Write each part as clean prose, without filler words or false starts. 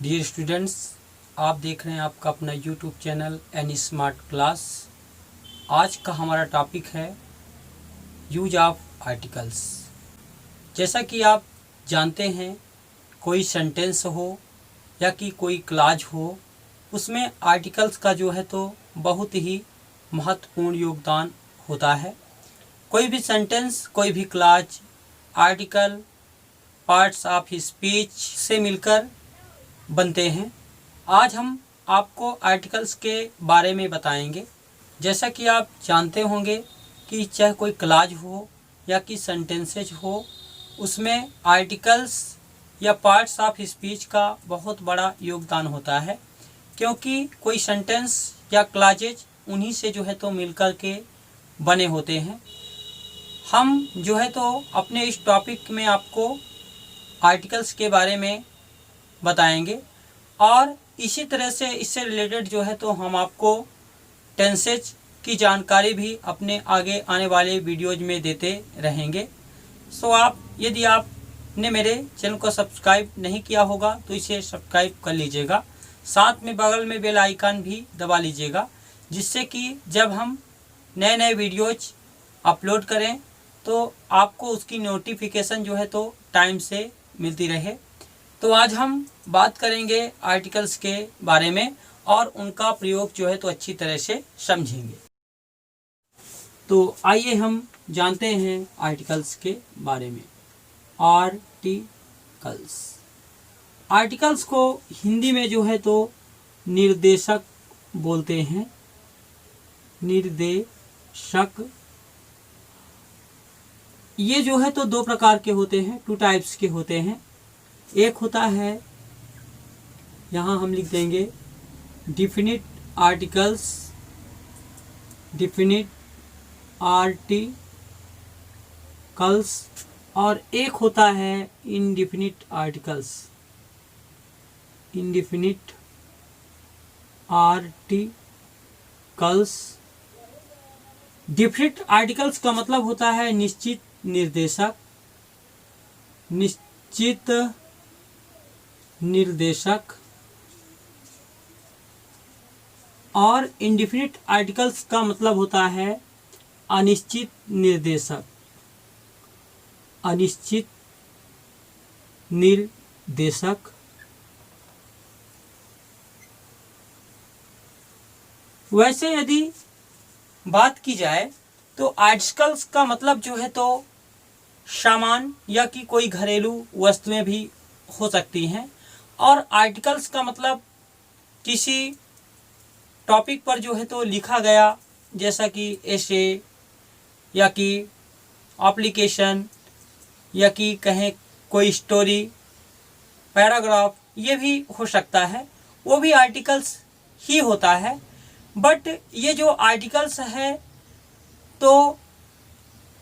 Dear students, आप देख रहे हैं आपका अपना YouTube channel any smart class. आज का हमारा टॉपिक है यूज ऑफ आर्टिकल्स। जैसा कि आप जानते हैं, कोई सेंटेंस हो या कि कोई क्लॉज हो, उसमें आर्टिकल्स का जो है तो बहुत ही महत्वपूर्ण योगदान होता है। कोई भी सेंटेंस, कोई भी clause, article parts of speech से मिलकर बनते हैं। आज हम आपको आर्टिकल्स के बारे में बताएंगे। जैसा कि आप जानते होंगे कि चाहे कोई क्लॉज हो या कि सेंटेंसेज हो, उसमें आर्टिकल्स या पार्ट्स ऑफ स्पीच का बहुत बड़ा योगदान होता है, क्योंकि कोई सेंटेंस या क्लॉजेज उन्हीं से जो है तो मिलकर के बने होते हैं। हम जो है तो अपने इस टॉपिक में आपको आर्टिकल्स के बारे में बताएंगे और इसी तरह से इससे रिलेटेड जो है तो हम आपको टेंसेज की जानकारी भी अपने आगे आने वाले वीडियोज में देते रहेंगे। सो यदि आपने मेरे चैनल को सब्सक्राइब नहीं किया होगा तो इसे सब्सक्राइब कर लीजिएगा। साथ में बगल में बेल आइकन भी दबा लीजिएगा, जिससे कि जब हम नए नए वीडियोज अपलोड करें तो आपको उसकी नोटिफिकेशन जो है तो टाइम से मिलती रहे। तो आज हम बात करेंगे आर्टिकल्स के बारे में और उनका प्रयोग जो है तो अच्छी तरह से समझेंगे। तो आइए हम जानते हैं आर्टिकल्स के बारे में। आर्टिकल्स को हिंदी में जो है तो निर्देशक बोलते हैं। निर्देशक ये जो है तो दो प्रकार के होते हैं, टू टाइप्स के होते हैं। एक होता है, यहाँ हम लिख देंगे डिफिनिट आर्टिकल्स, डिफिनिट आर्टिकल्स, और एक होता है indefinite articles, indefinite articles. Definite articles का मतलब होता है निश्चित निर्देशक, निश्चित निर्देशक, और इंडिफिनिट आर्टिकल्स का मतलब होता है अनिश्चित निर्देशक, अनिश्चित निर्देशक। वैसे यदि बात की जाए तो आर्टिकल्स का मतलब जो है तो सामान या कि कोई घरेलू वस्तुएं भी हो सकती हैं, और आर्टिकल्स का मतलब किसी टॉपिक पर जो है तो लिखा गया, जैसा कि एसे या कि एप्लीकेशन या कि कहें कोई स्टोरी, पैराग्राफ, ये भी हो सकता है, वो भी आर्टिकल्स ही होता है। बट ये जो आर्टिकल्स है तो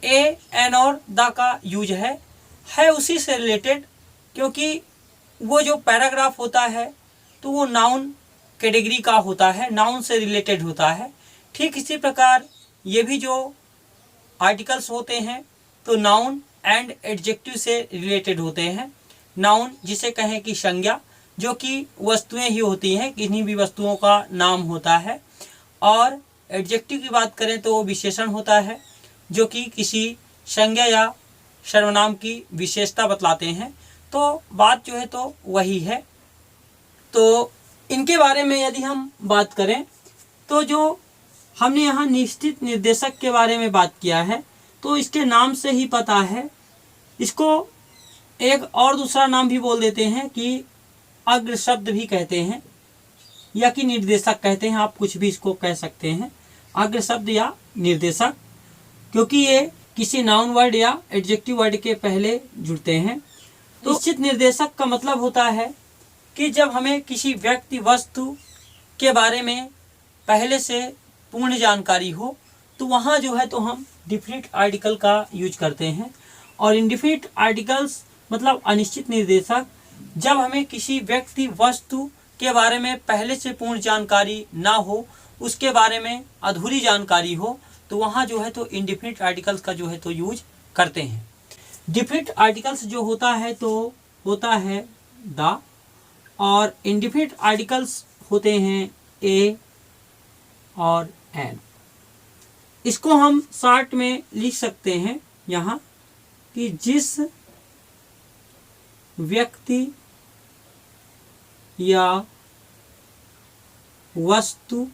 ए, एन और द का यूज है उसी से रिलेटेड, क्योंकि वो जो पैराग्राफ होता है तो वो नाउन कैटेगरी का होता है, नाउन से रिलेटेड होता है। ठीक इसी प्रकार ये भी जो आर्टिकल्स होते हैं तो नाउन एंड एडजेक्टिव से रिलेटेड होते हैं। नाउन जिसे कहें कि संज्ञा, जो कि वस्तुएं ही होती हैं, किन्हीं भी वस्तुओं का नाम होता है, और एडजेक्टिव की बात करें तो वो विशेषण होता है, जो कि किसी संज्ञा या सर्वनाम की विशेषता बतलाते हैं। तो बात जो है तो वही है। तो इनके बारे में यदि हम बात करें तो जो हमने यहाँ निश्चित निर्देशक के बारे में बात किया है, तो इसके नाम से ही पता है, इसको एक और दूसरा नाम भी बोल देते हैं कि अग्र शब्द भी कहते हैं या कि निर्देशक कहते हैं। आप कुछ भी इसको कह सकते हैं, अग्र शब्द या निर्देशक, क्योंकि ये किसी नाउन वर्ड या एडजेक्टिव वर्ड के पहले जुड़ते हैं। तो निश्चित निर्देशक का मतलब होता है कि जब हमें किसी व्यक्ति, वस्तु के बारे में पहले से पूर्ण जानकारी हो, तो वहाँ जो है तो हम डिफिनिट आर्टिकल का यूज करते हैं। और इनडिफिनिट आर्टिकल्स मतलब अनिश्चित निर्देशक, जब हमें किसी व्यक्ति, वस्तु के बारे में पहले से पूर्ण जानकारी ना हो, उसके बारे में अधूरी जानकारी हो, तो वहाँ जो है तो इनडिफिनिट आर्टिकल्स का जो है तो यूज करते हैं। डिफिनिट आर्टिकल्स जो होता है तो होता है द, और इंडिफिनिट आर्टिकल्स होते हैं ए और एन। इसको हम शॉर्ट में लिख सकते हैं यहाँ कि जिस व्यक्ति या वस्तु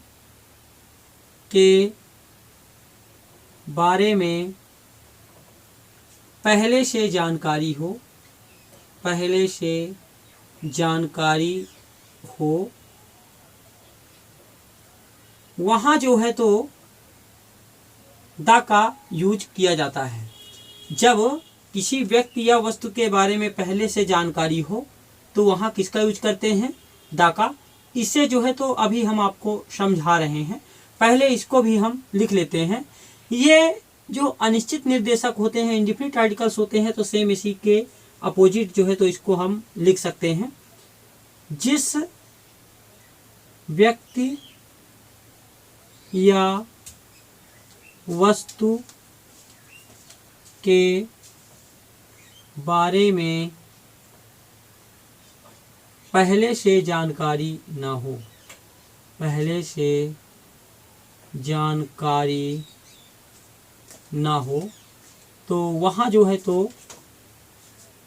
के बारे में पहले से जानकारी हो, वहाँ जो है तो द का यूज किया जाता है। जब किसी व्यक्ति या वस्तु के बारे में पहले से जानकारी हो तो वहाँ किसका यूज करते हैं, द का। इससे जो है तो अभी हम आपको समझा रहे हैं, पहले इसको भी हम लिख लेते हैं। ये जो अनिश्चित निर्देशक होते हैं, इंडिफिनिट आर्टिकल्स होते हैं, तो सेम इसी के अपोजिट जो है तो इसको हम लिख सकते हैं। जिस व्यक्ति या वस्तु के बारे में पहले से जानकारी ना हो तो वहाँ जो है तो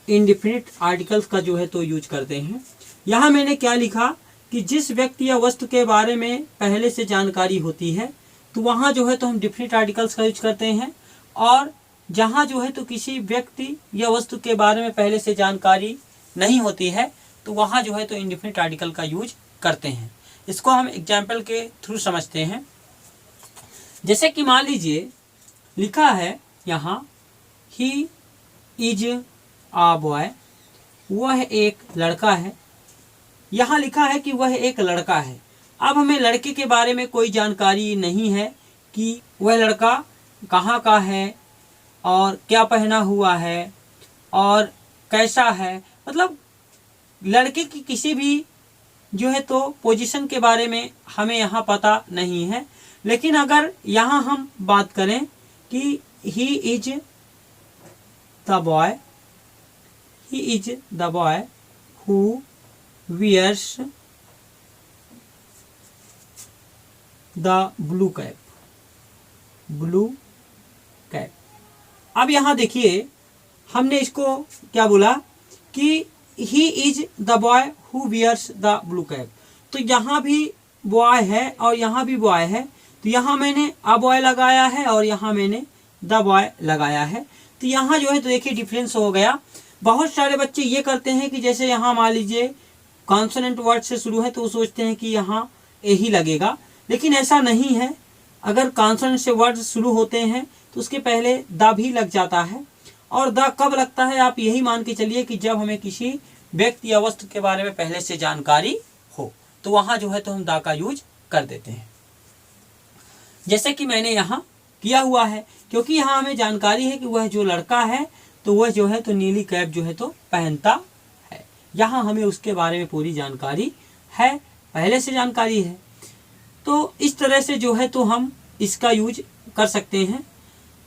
इंडिफिनिट आर्टिकल्स का जो है तो यूज करते हैं। यहाँ मैंने क्या लिखा कि जिस व्यक्ति या वस्तु के बारे में पहले से जानकारी होती है तो वहाँ जो है तो हम डिफिनिट आर्टिकल्स का यूज करते हैं, और जहाँ जो है तो किसी व्यक्ति या वस्तु के बारे में पहले से जानकारी नहीं होती है तो वहाँ जो है तो इंडिफिनिट आर्टिकल का यूज करते हैं। इसको हम एग्जाम्पल के थ्रू समझते हैं। जैसे कि मान लीजिए लिखा है यहाँ ही इज आ बॉय, वह एक लड़का है। यहाँ लिखा है कि वह एक लड़का है। अब हमें लड़के के बारे में कोई जानकारी नहीं है कि वह लड़का कहाँ का है और क्या पहना हुआ है और कैसा है, मतलब लड़के की किसी भी जो है तो पोजीशन के बारे में हमें यहाँ पता नहीं है। लेकिन अगर यहाँ हम बात करें कि he is the boy who wears the blue cap. अब यहाँ देखिए हमने इसको क्या बोला कि he is the boy who wears the blue cap. तो यहाँ भी बॉय है और यहाँ भी बॉय है, तो यहाँ मैंने अ बॉय लगाया है और यहाँ मैंने द बॉय लगाया है। तो यहाँ जो है तो देखिए डिफरेंस हो गया। बहुत सारे बच्चे ये करते हैं कि जैसे यहाँ मान लीजिए कॉन्सोनेंट वर्ड से शुरू है तो वो सोचते हैं कि यहाँ ए ही लगेगा, लेकिन ऐसा नहीं है। अगर कॉन्सोनेंट से वर्ड शुरू होते हैं तो उसके पहले द भी लग जाता है। और द कब लगता है, आप यही मान के चलिए कि जब हमें किसी व्यक्ति या वस्तु के बारे में पहले से जानकारी हो तो वहाँ जो है तो हम द का यूज कर देते हैं, जैसे कि मैंने यहाँ किया हुआ है। क्योंकि यहाँ हमें जानकारी है कि वह जो लड़का है तो वह जो है तो नीली कैप जो है तो पहनता है। यहाँ हमें उसके बारे में पूरी जानकारी है, पहले से जानकारी है। तो इस तरह से जो है तो हम इसका यूज कर सकते हैं।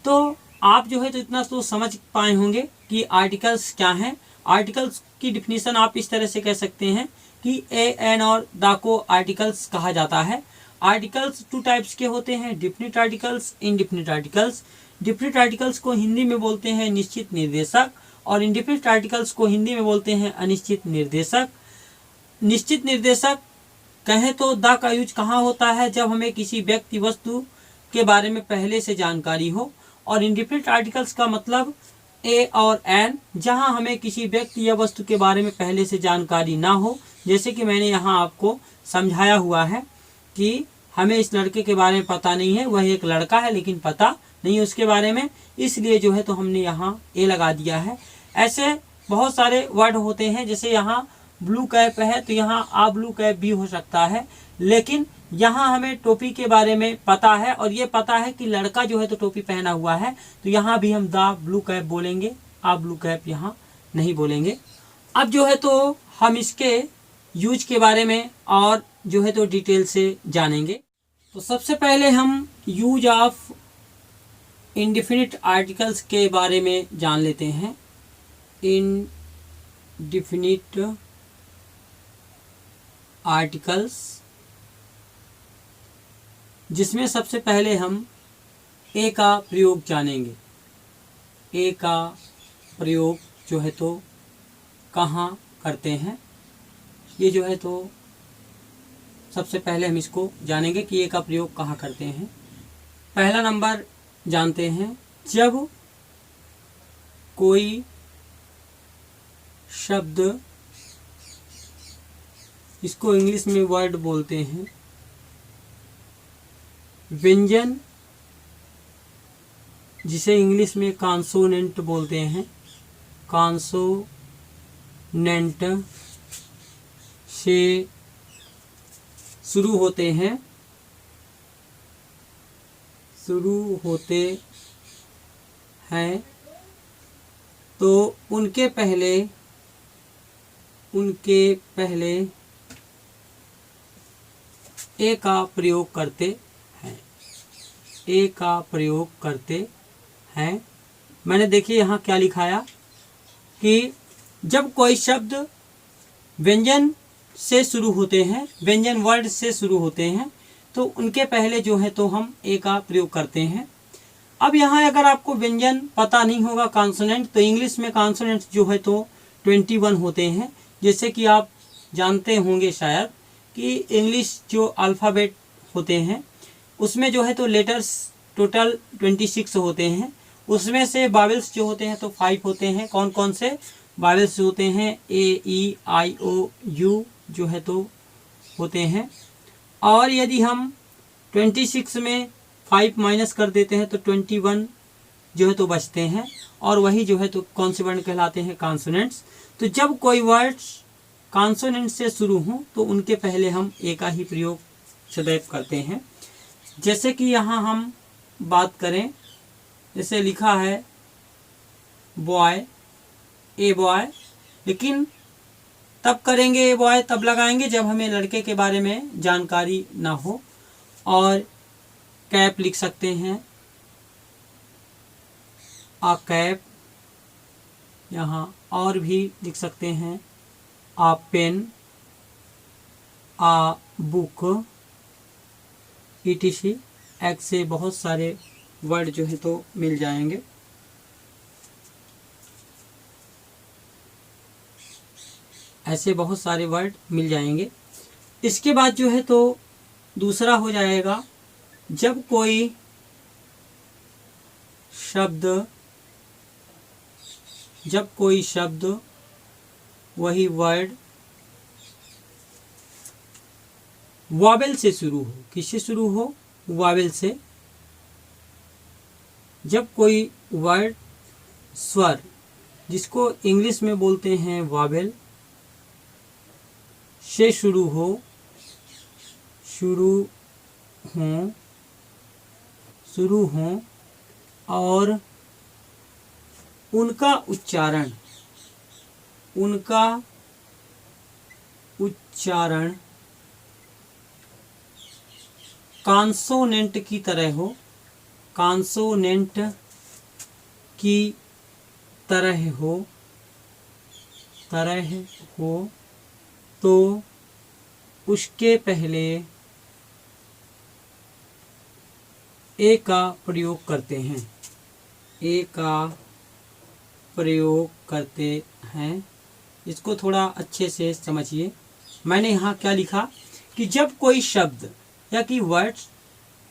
तो आप जो है तो इतना तो समझ पाए होंगे कि आर्टिकल्स क्या हैं। आर्टिकल्स की डिफिनीशन आप इस तरह से कह सकते हैं कि ए एन और द को आर्टिकल्स कहा जाता है। आर्टिकल्स टू टाइप्स के होते हैं, definite articles, indefinite articles. Definite articles को हिंदी में बोलते हैं निश्चित निर्देशक और इनडिफिनिट आर्टिकल्स को हिंदी में बोलते हैं अनिश्चित निर्देशक। निश्चित निर्देशक कहें तो द का यूज कहाँ होता है, जब हमें किसी व्यक्ति वस्तु के बारे में पहले से जानकारी हो। और इनडिफिनिट आर्टिकल्स का मतलब ए और एन, जहां हमें किसी व्यक्ति या वस्तु के बारे में पहले से जानकारी ना हो। जैसे कि मैंने यहाँ आपको समझाया हुआ है कि हमें इस लड़के के बारे में पता नहीं है, वह एक लड़का है लेकिन पता नहीं है उसके बारे में, इसलिए जो है तो हमने यहाँ ए लगा दिया है। ऐसे बहुत सारे वर्ड होते हैं, जैसे यहाँ ब्लू कैप है तो यहाँ आ ब्लू कैप भी हो सकता है, लेकिन यहाँ हमें टोपी के बारे में पता है और ये पता है कि लड़का जो है तो टोपी पहना हुआ है, तो यहाँ भी हम द ब्लू कैप बोलेंगे, आ ब्लू कैप यहाँ नहीं बोलेंगे। अब जो है तो हम इसके यूज के बारे में और जो है तो डिटेल से जानेंगे। तो सबसे पहले हम यूज ऑफ इनडिफिनिट आर्टिकल्स के बारे में जान लेते हैं। इनडिफिनिट आर्टिकल्स, जिसमें सबसे पहले हम ए का प्रयोग जानेंगे। ए का प्रयोग जो है तो कहाँ करते हैं, ये जो है तो सबसे पहले हम इसको जानेंगे कि ए का प्रयोग कहाँ करते हैं। पहला नंबर जानते हैं, जब कोई शब्द, इसको इंग्लिश में वर्ड बोलते हैं, व्यंजन, जिसे इंग्लिश में कॉन्सोनेंट बोलते हैं, कॉन्सोनेंट से शुरू होते हैं, तो उनके पहले ए का प्रयोग करते हैं। ए का प्रयोग करते हैं। मैंने देखिए यहाँ क्या लिखाया कि जब कोई शब्द व्यंजन से शुरू होते हैं, व्यंजन वर्ड से शुरू होते हैं, तो उनके पहले जो है तो हम ए का प्रयोग करते हैं। अब यहाँ अगर आपको व्यंजन पता नहीं होगा कॉन्सोनेंट, तो इंग्लिश में कॉन्सोनेंट जो है तो 21 होते हैं। जैसे कि आप जानते होंगे शायद कि इंग्लिश जो अल्फ़ाबेट होते हैं उसमें जो है तो लेटर्स टोटल 26 होते हैं। उसमें से वावेल्स जो होते हैं तो 5 होते हैं। कौन कौन से वावेल्स होते हैं? ए, ई, आई, ओ, यू जो है तो होते हैं। और यदि हम 26 में 5 माइनस कर देते हैं तो 21 जो है तो बचते हैं, और वही जो है तो कौन से वर्ण कहलाते हैं? कॉन्सोनेंट्स। तो जब कोई वर्ड्स कॉन्सोनेंट से शुरू हों तो उनके पहले हम ए का ही प्रयोग सदैव करते हैं। जैसे कि यहाँ हम बात करें, जैसे लिखा है बॉय, ए बॉय, लेकिन तब करेंगे ए बॉय, तब लगाएंगे जब हमें लड़के के बारे में जानकारी ना हो। और कैप लिख सकते हैं, आ कैप, यहाँ और भी लिख सकते हैं, आ पेन, आ बुक, etc। ऐसे बहुत सारे वर्ड जो है तो मिल जाएंगे। ऐसे बहुत सारे वर्ड मिल जाएंगे। इसके बाद जो है तो दूसरा हो जाएगा, जब कोई शब्द वही वर्ड वावेल से शुरू हो। किससे शुरू हो? वावेल से। जब कोई वर्ड स्वर, जिसको इंग्लिश में बोलते हैं वावेल, से शुरू हो और उनका उच्चारण कॉन्सोनेंट की तरह हो, तो उसके पहले ए का प्रयोग करते हैं। ए का प्रयोग करते हैं। इसको थोड़ा अच्छे से समझिए। मैंने यहाँ क्या लिखा कि जब कोई शब्द या कि वर्ड्स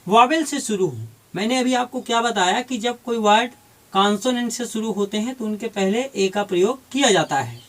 वावेल से शुरू हो। मैंने अभी आपको क्या बताया कि जब कोई वर्ड कॉन्सोनेंट से शुरू होते हैं तो उनके पहले ए का प्रयोग किया जाता है।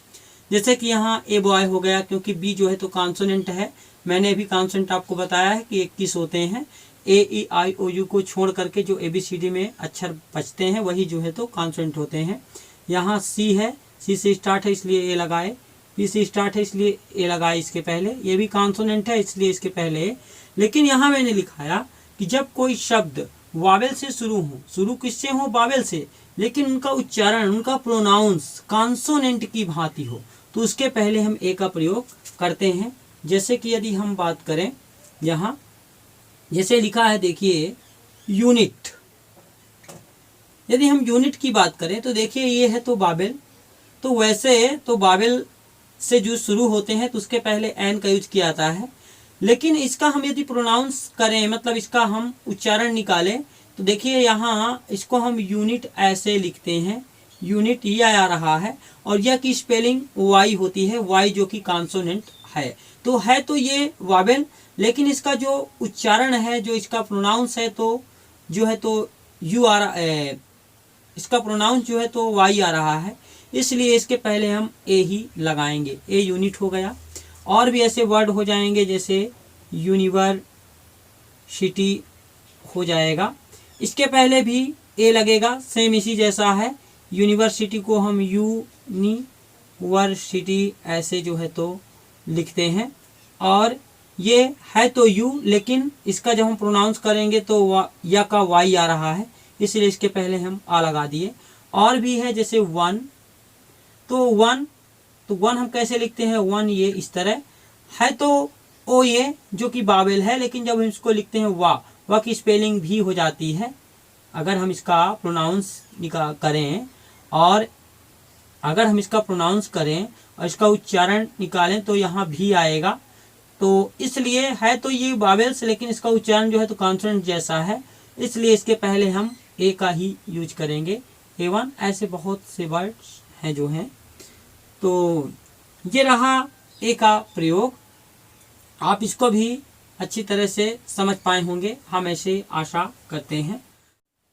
जैसे कि यहाँ ए बॉय हो गया, क्योंकि बी जो है तो कॉन्सोनेंट है। मैंने अभी कॉन्सोनेंट आपको बताया है कि 21 होते हैं। ए, ई, आई, ओ, यू को छोड़ करके जो ABCD में अक्षर बचते हैं वही जो है तो कॉन्सोनेंट होते हैं। यहाँ सी है, सी से स्टार्ट है इसलिए ए लगाए। पी से स्टार्ट है इसलिए ए लगाए इसके पहले। ये भी कॉन्सोनेंट है इसलिए इसके पहले ए। लेकिन यहाँ मैंने लिखाया कि जब कोई शब्द वावेल से शुरू किससे हो? वावेल से, लेकिन उनका उच्चारण, उनका प्रोनाउंस कॉन्सोनेंट की भांति हो, तो उसके पहले हम ए का प्रयोग करते हैं। जैसे कि यदि हम बात करें, यहाँ जैसे लिखा है देखिए यूनिट। यदि हम यूनिट की बात करें तो देखिए ये है तो वावेल, तो वैसे तो वावेल से जो शुरू होते हैं तो उसके पहले एन का यूज किया जाता है। लेकिन इसका हम यदि प्रोनाउंस करें, मतलब इसका हम उच्चारण निकालें, तो देखिए यहाँ इसको हम यूनिट ऐसे लिखते हैं, यूनिट ये आ रहा है, और यह की स्पेलिंग वाई होती है, वाई जो कि कॉन्सोनेंट है। तो ये वावेल, लेकिन इसका जो उच्चारण है, जो इसका प्रोनाउंस है, तो जो है तो यू आ रहा है, इसका प्रोनाउंस जो है तो वाई आ रहा है, इसलिए इसके पहले हम ए ही लगाएंगे। ए यूनिट हो गया। और भी ऐसे वर्ड हो जाएंगे, जैसे यूनिवर्सिटी हो जाएगा, इसके पहले भी ए लगेगा, सेम इसी जैसा है। यूनिवर्सिटी को हम यूनिवर्सिटी ऐसे जो है तो लिखते हैं, और ये है तो यू, लेकिन इसका जब हम प्रोनाउंस करेंगे तो या का वाई आ रहा है, इसलिए इसके पहले हम आ लगा दिए। और भी है जैसे वन, तो वन हम कैसे लिखते हैं, वन ये इस तरह है, तो ओ ये जो कि बावेल है, लेकिन जब हम इसको लिखते हैं वाह की स्पेलिंग भी हो जाती है। अगर हम इसका प्रोनाउंस करें, और अगर हम इसका प्रोनाउंस करें और इसका उच्चारण निकालें तो यहाँ भी आएगा। तो इसलिए है तो ये बावेल्स, लेकिन इसका उच्चारण जो है तो कॉन्सोनेंट जैसा है, इसलिए इसके पहले हम ए का ही यूज करेंगे, A1। ऐसे बहुत से वर्ड्स हैं जो हैं। तो ये रहा ए का प्रयोग। आप इसको भी अच्छी तरह से समझ पाए होंगे, हम ऐसे आशा करते हैं।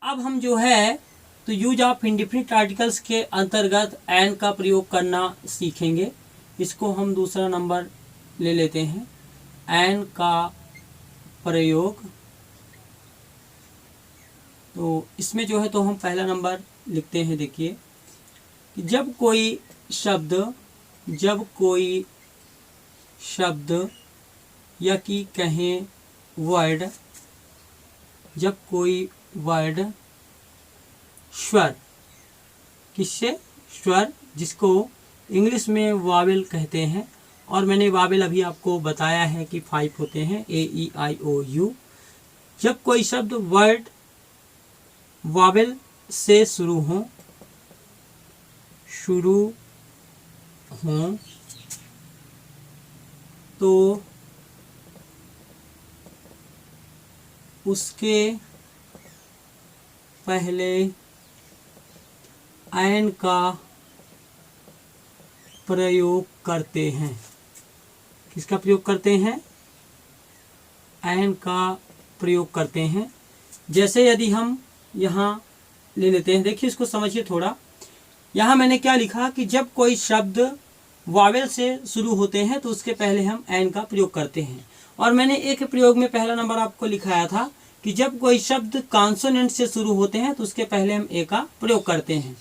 अब हम जो है तो यूज ऑफ इंडिफिनिट आर्टिकल्स के अंतर्गत एन का प्रयोग करना सीखेंगे। इसको हम दूसरा नंबर ले लेते हैं, एन का प्रयोग। तो इसमें जो है तो हम पहला नंबर लिखते हैं। देखिए कि जब कोई शब्द या कि कहें वर्ड, जब कोई वर्ड स्वर, किससे, स्वर, जिसको इंग्लिश में वावेल कहते हैं, और मैंने वावेल अभी आपको बताया है कि 5 होते हैं, A-E-I-O-U। जब कोई शब्द वर्ड वावेल से शुरू हो तो उसके पहले एन का प्रयोग करते हैं। किसका प्रयोग करते हैं, एन का प्रयोग करते हैं। जैसे यदि हम यहाँ ले लेते हैं, देखिए इसको समझिए थोड़ा। यहाँ मैंने क्या लिखा कि जब कोई शब्द वावेल से शुरू होते हैं तो उसके पहले हम एन का प्रयोग करते हैं। और मैंने एक प्रयोग में पहला नंबर आपको लिखाया था कि जब कोई शब्द कॉन्सोनेंट से शुरू होते हैं तो उसके पहले हम ए का प्रयोग करते हैं।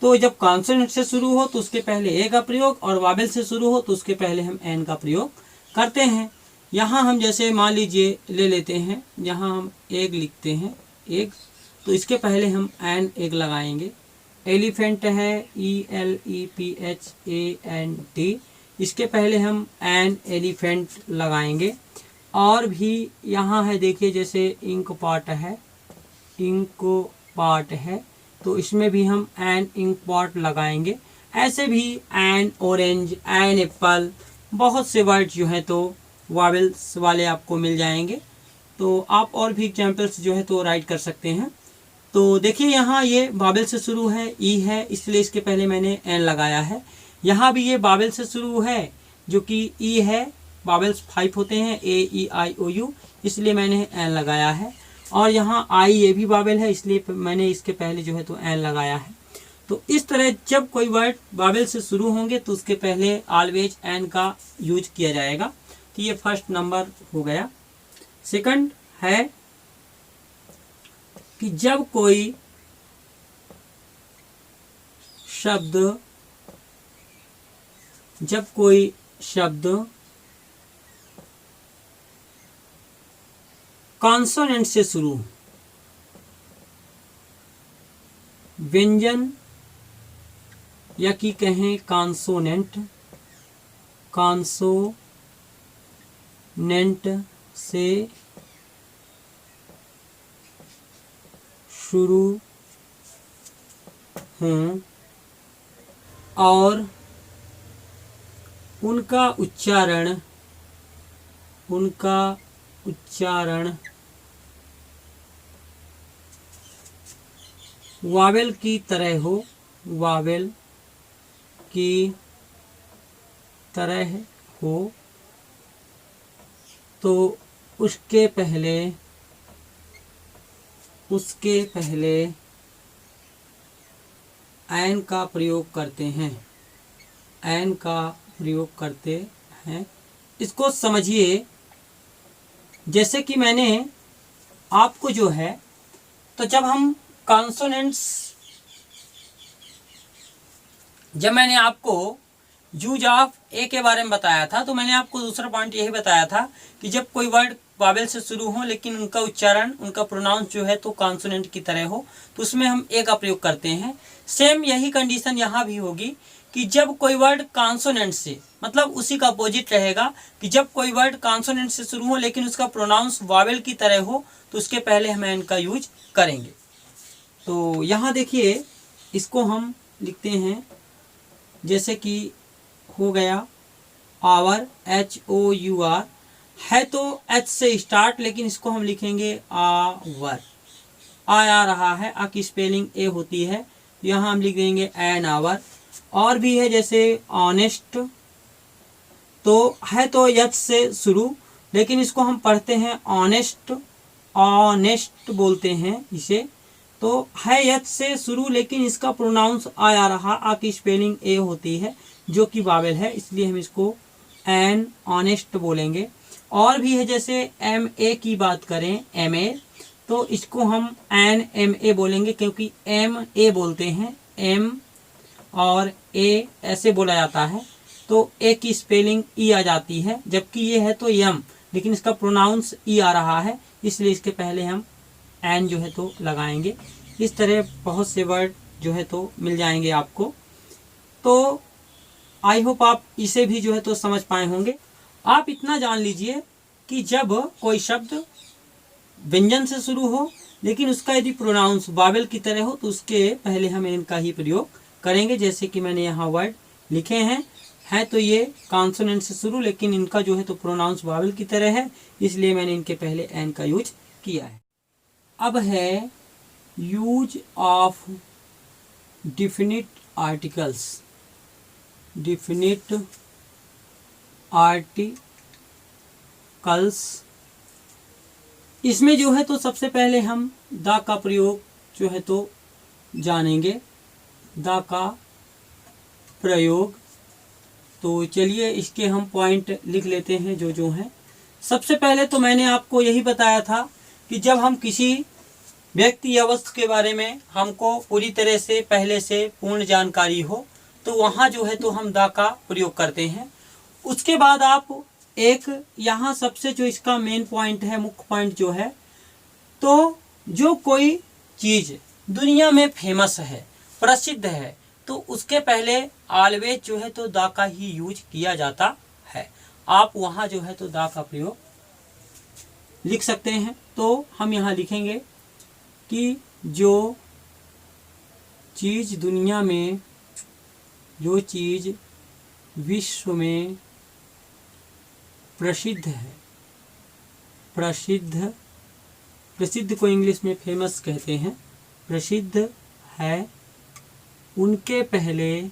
तो जब कॉन्सोनेंट से शुरू हो तो उसके पहले ए का प्रयोग, और वावेल से शुरू हो तो उसके पहले हम एन का प्रयोग करते हैं। यहाँ हम जैसे मान लीजिए ले लेते हैं, यहाँ हम एग लिखते हैं, एग, तो इसके पहले हम एन एग लगाएंगे। एलिफेंट है, ELEPHANT, इसके पहले हम एन एलिफेंट लगाएंगे। और भी यहाँ है, देखिए जैसे इंक पॉट है, तो इसमें भी हम एन इंक पॉट लगाएंगे। ऐसे भी एन ऑरेंज, एन एप्पल, बहुत से वर्ड जो है तो वावेल्स वाले आपको मिल जाएंगे। तो आप और भी एग्जाम्पल्स जो है तो राइट कर सकते हैं। तो देखिए यहाँ ये वावेल से शुरू है, ई है, इसलिए इसके पहले मैंने एन लगाया है। यहाँ भी ये वावेल से शुरू है जो कि ई है, वावेल्स 5 होते हैं, A-E-I-O-U, इसलिए मैंने एन लगाया है। और यहाँ आई, ये भी वावेल है, इसलिए मैंने इसके पहले जो है तो एन लगाया है। तो इस तरह जब कोई वर्ड वावेल से शुरू होंगे तो उसके पहले ऑलवेज एन का यूज किया जाएगा। तो ये फर्स्ट नंबर हो गया। सेकंड है कि जब कोई शब्द कॉन्सोनेंट से शुरू, व्यंजन या कि कहें कॉन्सोनेंट से शुरू हों और उनका उच्चारण वावेल की तरह हो तो उसके पहले ऐन का प्रयोग करते हैं। इसको समझिए, जैसे कि मैंने आपको जो है, तो जब हम कॉन्सोनेंट्स, जब मैंने आपको यूज ऑफ ए के बारे में बताया था, तो मैंने आपको दूसरा पॉइंट यही बताया था कि जब कोई वर्ड वावेल से शुरू हो लेकिन उनका उच्चारण, उनका प्रोनाउंस जो है तो कॉन्सोनेंट की तरह हो, तो उसमें हम ए का प्रयोग करते हैं। सेम यही कंडीशन यहाँ भी होगी कि जब कोई वर्ड कॉन्सोनेंट से, मतलब उसी का अपोजिट रहेगा कि जब कोई वर्ड कॉन्सोनेंट से शुरू हो लेकिन उसका प्रोनाउंस वावेल की तरह हो, तो उसके पहले हम एन का यूज करेंगे। तो यहाँ देखिए, इसको हम लिखते हैं, जैसे कि हो गया आवर, HOUR है तो H से स्टार्ट, लेकिन इसको हम लिखेंगे आवर। आ रहा है, आ की स्पेलिंग ए होती है, यहाँ हम लिख देंगे एन आवर। और भी है जैसे ऑनेस्ट, तो है तो H से शुरू, लेकिन इसको हम पढ़ते हैं ऑनेस्ट बोलते हैं इसे। तो है H से शुरू, लेकिन इसका प्रोनाउंस आ रहा, आ की स्पेलिंग ए होती है जो कि वावेल है, इसलिए हम इसको एन ऑनेस्ट बोलेंगे। और भी है जैसे MA की बात करें, MA, तो इसको हम NMA बोलेंगे, क्योंकि MA बोलते हैं, M और A ऐसे बोला जाता है, तो A की स्पेलिंग ई आ जाती है, जबकि ये है तो M, लेकिन इसका प्रोनाउंस ई आ रहा है, इसलिए इसके पहले हम एन जो है तो लगाएंगे। इस तरह बहुत से वर्ड जो है तो मिल जाएंगे आपको। तो आई होप आप इसे भी जो है तो समझ पाए होंगे। आप इतना जान लीजिए कि जब कोई शब्द व्यंजन से शुरू हो लेकिन उसका यदि प्रोनाउंस वावेल की तरह हो, तो उसके पहले हम इनका ही प्रयोग करेंगे। जैसे कि मैंने यहाँ वर्ड लिखे हैं तो ये कॉन्सोनेंट से शुरू, लेकिन इनका जो है तो प्रोनाउंस वावेल की तरह है, इसलिए मैंने इनके पहले एन का यूज किया है। अब है यूज ऑफ डिफिनिट आर्टिकल्स। इसमें जो है तो सबसे पहले हम द का प्रयोग जो है तो जानेंगे, द का प्रयोग। तो चलिए इसके हम पॉइंट लिख लेते हैं जो हैं। सबसे पहले तो मैंने आपको यही बताया था कि जब हम किसी व्यक्ति या वस्तु के बारे में हमको पूरी तरह से पहले से पूर्ण जानकारी हो, तो वहाँ जो है तो हम द का प्रयोग करते हैं। उसके बाद आप एक यहाँ सबसे जो इसका मेन पॉइंट है, मुख्य पॉइंट जो है, तो जो कोई चीज़ दुनिया में फेमस है, प्रसिद्ध है, तो उसके पहले ऑलवेज जो है तो द का ही यूज किया जाता है। आप वहाँ जो है तो द का प्रयोग लिख सकते हैं। तो हम यहाँ लिखेंगे कि जो चीज़ दुनिया में, जो चीज़ विश्व में प्रसिद्ध है, प्रसिद्ध को इंग्लिश में फेमस कहते हैं, प्रसिद्ध है, उनके पहले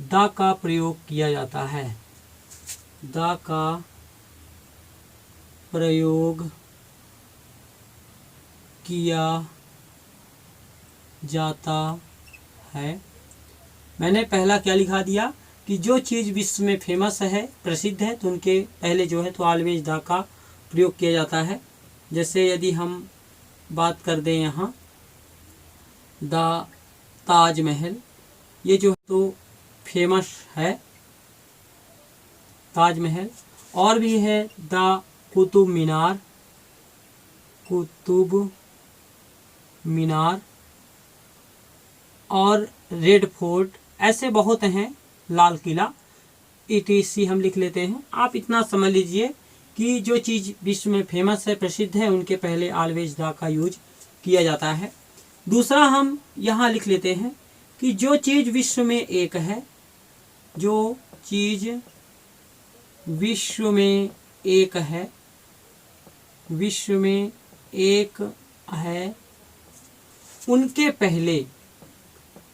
द का प्रयोग किया जाता है, द का प्रयोग किया जाता है। मैंने पहला क्या लिखा दिया कि जो चीज़ विश्व में फेमस है, प्रसिद्ध है, तो उनके पहले जो है तो ऑलवेज द का प्रयोग किया जाता है। जैसे यदि हम बात कर दें यहाँ द ताजमहल, ये जो तो फेमस है ताजमहल। और भी है द कुतुब मीनार और रेड फोर्ट, ऐसे बहुत हैं, लाल किला, ETC हम लिख लेते हैं। आप इतना समझ लीजिए कि जो चीज़ विश्व में फेमस है, प्रसिद्ध है, उनके पहले ऑलवेज द का यूज किया जाता है। दूसरा हम यहाँ लिख लेते हैं कि जो चीज विश्व में एक है, जो चीज विश्व में एक है, विश्व में एक है, उनके पहले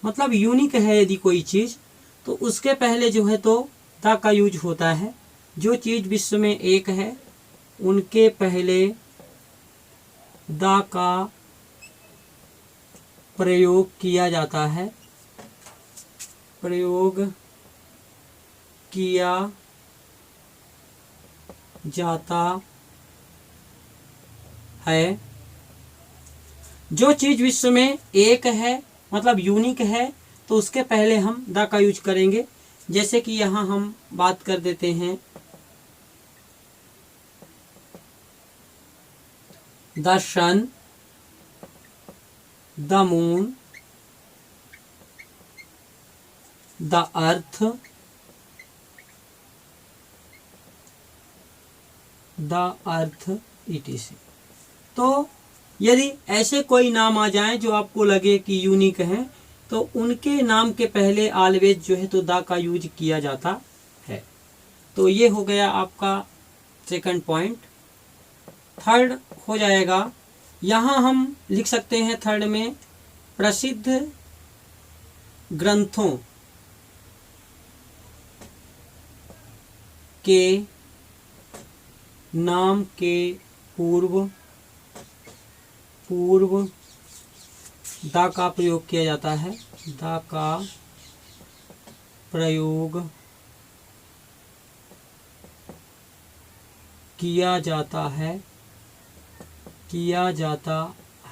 मतलब यूनिक है यदि कोई चीज, तो उसके पहले जो है तो द का यूज होता है। जो चीज विश्व में एक है उनके पहले द का प्रयोग किया जाता है, प्रयोग किया जाता है। जो चीज विश्व में एक है मतलब यूनिक है, तो उसके पहले हम द का यूज करेंगे। जैसे कि यहाँ हम बात कर देते हैं the sun, the moon, the earth, the earth etc। तो यदि ऐसे कोई नाम आ जाएं जो आपको लगे कि यूनिक हैं, तो उनके नाम के पहले ऑलवेज जो है तो द का यूज किया जाता है। तो ये हो गया आपका सेकंड पॉइंट। थर्ड हो जाएगा, यहाँ हम लिख सकते हैं थर्ड में प्रसिद्ध ग्रंथों के नाम के पूर्व द का प्रयोग किया जाता है, द का प्रयोग किया जाता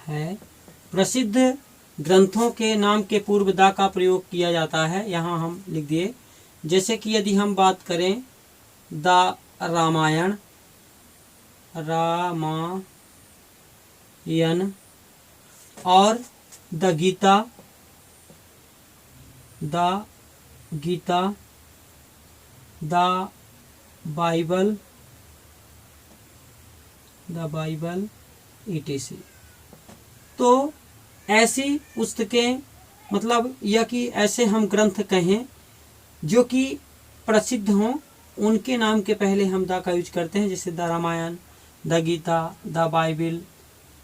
है, प्रसिद्ध ग्रंथों के नाम के पूर्व द का प्रयोग किया जाता है। यहाँ हम लिख दिए। जैसे कि यदि हम बात करें द रामायण, और the Gita, the Bible etc। तो ऐसी पुस्तकें मतलब यह कि ऐसे हम ग्रंथ कहें जो कि प्रसिद्ध हों, उनके नाम के पहले हम द का यूज करते हैं। जैसे the Ramayana, the Gita, the Bible,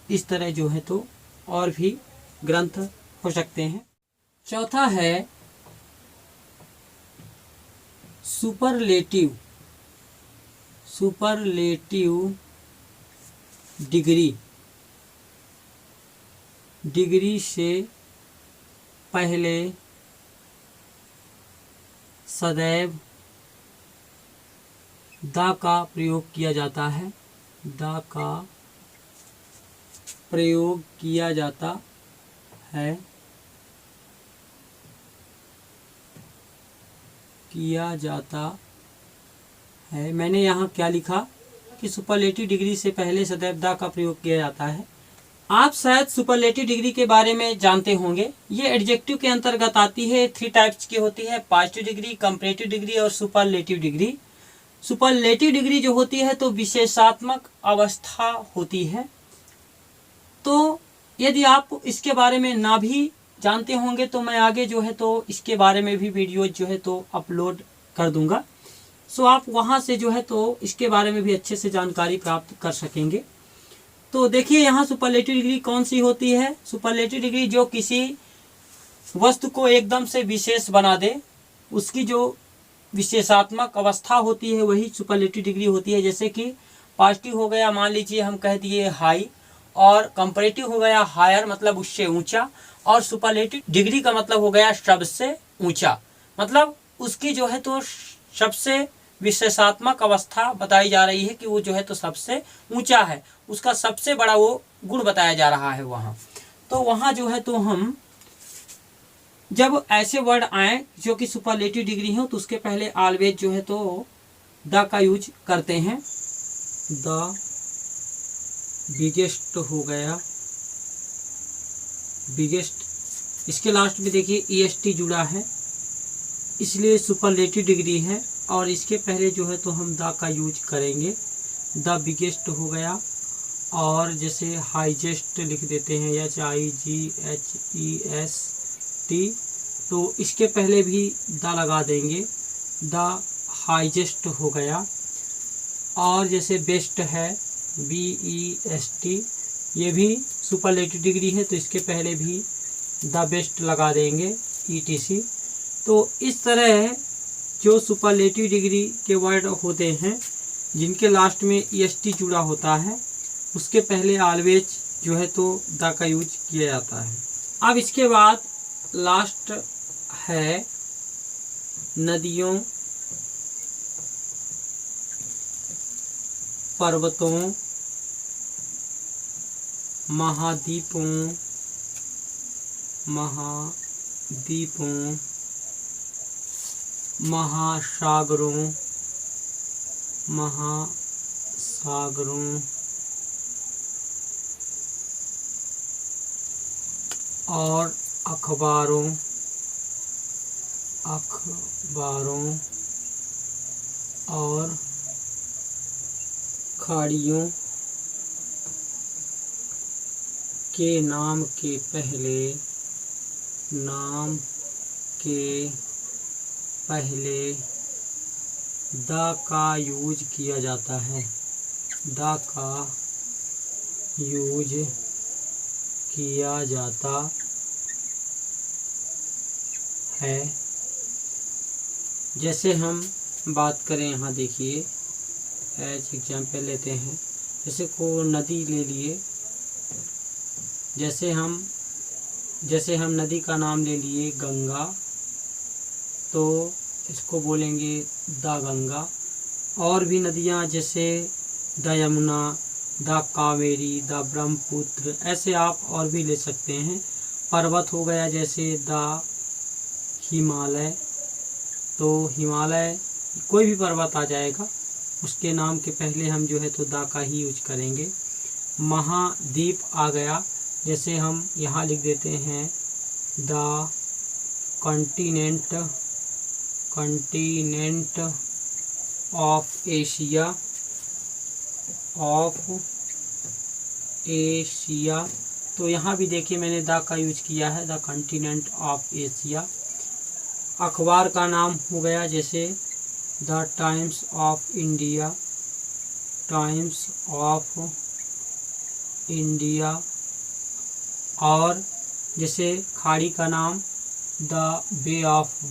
इस तरह जो है तो और भी ग्रंथ हो सकते हैं। चौथा है सुपरलेटिव डिग्री से पहले सदैव द का प्रयोग किया जाता है, द का प्रयोग किया जाता है। मैंने यहाँ क्या लिखा कि सुपरलेटिव डिग्री से पहले सदैव द का प्रयोग किया जाता है। आप शायद सुपरलेटिव डिग्री के बारे में जानते होंगे। ये एडजेक्टिव के अंतर्गत आती है। 3 टाइप्स की होती है, पॉजिटिव डिग्री, कंपैरेटिव डिग्री और सुपरलेटिव डिग्री। सुपरलेटिव डिग्री जो होती है तो विशेषात्मक अवस्था होती है। तो यदि आप इसके बारे में ना भी जानते होंगे तो मैं आगे जो है तो इसके बारे में भी वीडियो जो है तो अपलोड कर दूंगा। सो आप वहां से जो है तो इसके बारे में भी अच्छे से जानकारी प्राप्त कर सकेंगे। तो देखिए यहाँ सुपरलेटिव डिग्री कौन सी होती है। सुपरलेटिव डिग्री जो किसी वस्तु को एकदम से विशेष बना दे, उसकी जो विशेषात्मक अवस्था होती है वही सुपरलेटिव डिग्री होती है। जैसे कि पॉजिटिव हो गया, मान लीजिए हम कह दिए हाई, और कंपैरेटिव हो गया हायर मतलब उससे ऊंचा, और सुपरलेटिव डिग्री का मतलब हो गया सबसे ऊंचा, मतलब उसकी जो है तो सबसे विशेषात्मक अवस्था बताई जा रही है कि वो जो है तो सबसे ऊंचा है, उसका सबसे बड़ा वो गुण बताया जा रहा है वहाँ। तो वहाँ जो है तो हम जब ऐसे वर्ड आए जो कि सुपरलेटिव डिग्री हो तो उसके पहले ऑलवेज जो है तो द का यूज करते हैं। द बिगेस्ट हो गया, बिगेस्ट, इसके लास्ट में देखिए est जुड़ा है, इसलिए सुपरलेटिव डिग्री है। और इसके पहले जो है तो हम द का यूज करेंगे। द बिगेस्ट हो गया, और जैसे हाईजेस्ट लिख देते हैं HIGHEST, तो इसके पहले भी द लगा देंगे, द हाईएस्ट हो गया। और जैसे बेस्ट है BEST, ये भी सुपरलेटिव डिग्री है, तो इसके पहले भी द बेस्ट लगा देंगे ETC। तो इस तरह जो सुपरलेटिव डिग्री के वर्ड होते हैं जिनके लास्ट में EST जुड़ा होता है, उसके पहले ऑलवेज जो है तो द का यूज किया जाता है। अब इसके बाद लास्ट है नदियों, पर्वतों, महाद्वीपों, महासागरों और अखबारों और खाड़ियों के नाम के पहले द का यूज किया जाता है, द का यूज किया जाता है। जैसे हम बात करें, यहाँ देखिए एज एग्जाम्पल लेते हैं, जैसे को नदी ले लिए, जैसे हम नदी का नाम ले लिए गंगा, तो इसको बोलेंगे द गंगा। और भी नदियाँ जैसे the Yamuna, the Kaveri, the Brahmaputra, ऐसे आप और भी ले सकते हैं। पर्वत हो गया जैसे द हिमालय, तो हिमालय कोई भी पर्वत आ जाएगा, उसके नाम के पहले हम जो है तो द का ही यूज करेंगे। महाद्वीप आ गया, जैसे हम यहाँ लिख देते हैं द कॉन्टिनेंट ऑफ एशिया, तो यहाँ भी देखिए मैंने द का यूज किया है, द कॉन्टिनेंट ऑफ एशिया। अखबार का नाम हो गया जैसे द टाइम्स ऑफ इंडिया। और जैसे खाड़ी का नाम द बे ऑफ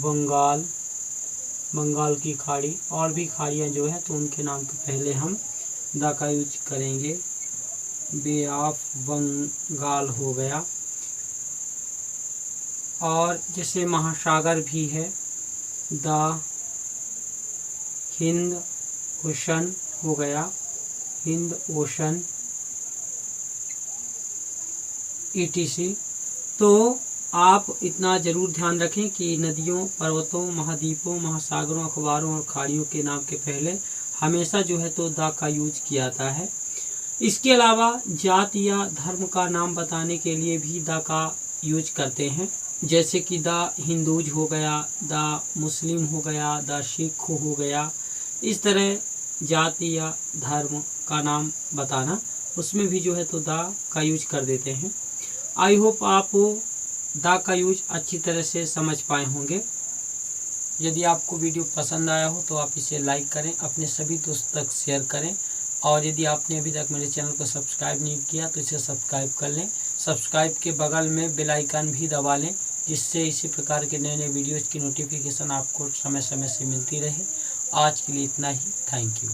बंगाल की खाड़ी। और भी खाड़ियाँ जो है तो उनके नाम के पहले हम द का यूज करेंगे, बे ऑफ बंगाल हो गया। और जैसे महासागर भी है, द हिंद ओशन हो गया, हिंद ओशन ETC। तो आप इतना ज़रूर ध्यान रखें कि नदियों, पर्वतों, महाद्वीपों, महासागरों, अखबारों और खाड़ियों के नाम के पहले हमेशा जो है तो द का यूज किया जाता है। इसके अलावा जाति या धर्म का नाम बताने के लिए भी द का यूज करते हैं, जैसे कि द हिंदूज हो गया, द मुस्लिम हो गया, द सिख हो गया। इस तरह जाति या धर्म का नाम बताना, उसमें भी जो है तो द का यूज कर देते हैं। आई होप आप द का यूज अच्छी तरह से समझ पाए होंगे। यदि आपको वीडियो पसंद आया हो तो आप इसे लाइक करें, अपने सभी दोस्तों तक शेयर करें। और यदि आपने अभी तक मेरे चैनल को सब्सक्राइब नहीं किया तो इसे सब्सक्राइब कर लें। सब्सक्राइब के बगल में बेल आइकन भी दबा लें, जिससे इसी प्रकार के नए नए वीडियोज़ की नोटिफिकेशन आपको समय समय से मिलती रहे। आज के लिए इतना ही। Thank you.